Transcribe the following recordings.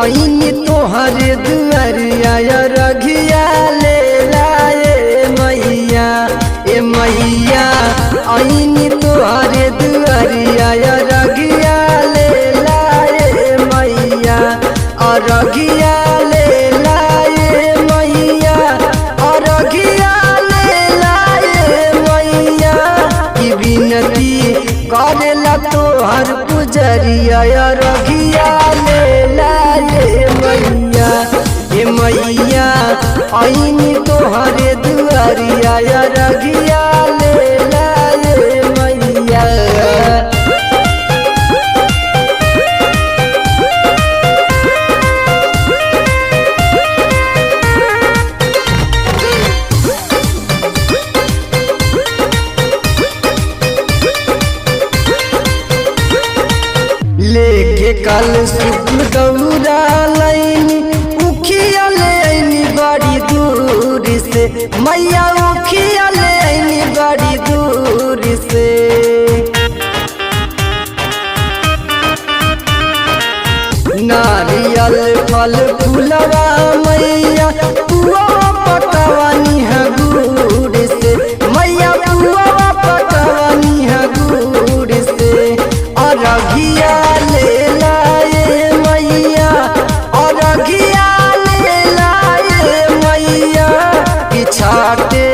आईनी तोहरे दुआरिया रघिया ले लाए मैया। ए मैया आईनी तोहरे दुआरिया रघिया ले लाए मैया। रघिया ले लाए मैया, रघिया ले लाए मैया। की विनती करेला तोहर पुजरिया रघिया ले लाए मैया। ए मैया आईनी तोहरे दुआरिया रघिया ले लाए मैया। लेके कल सुख गौरा लैनी उखिया ले आईनी बड़ी दूर से मैया। उखिया ले आईनी बड़ी दूर से। नारियल फल फूलवा मैया पुआ पटवानी है गुड़ से मैया। पुआ पटवानी है गुड़ से। रघिया ले लाए मैया, रघिया ले लाए मैया। पिछाटे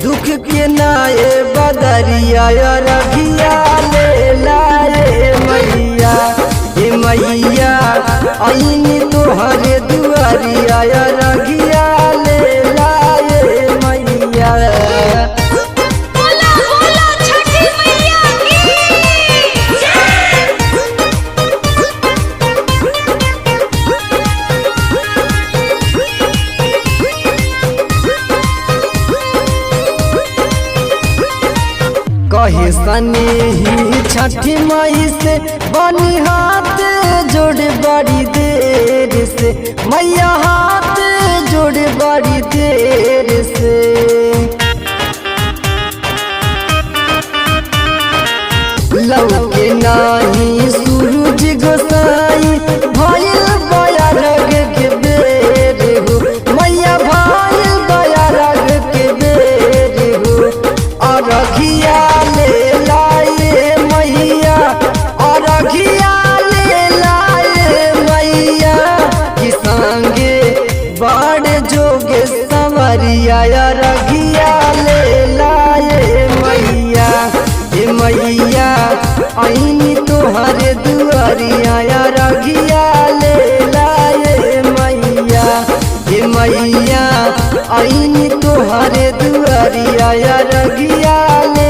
दुख के नाए बदरिया रघिया ले लाए मैया। ए मैया आईनी तोहरे दुआरिया रघिया ले लाए मैया। कहे सने ही छठी माई से बनी हाथ जोड़ बड़ी देर से मैया। हाथ जोड़ बड़ी देर से। लौके नाही सूरज गोसाई भइल बया रग के बेर हो मैया। भइल बया रग के बेर हो। रघिया ले लाए मैया, रघिया ले लाए मैया। कि संगे बड़ जोगे संवरिया रघिया ले लाए मैया। ए मैया आईनी तोहरे दुआरिया रघिया ले लाए मैया। ए मैया आईनी तोहरे दुआरिया रघिया ले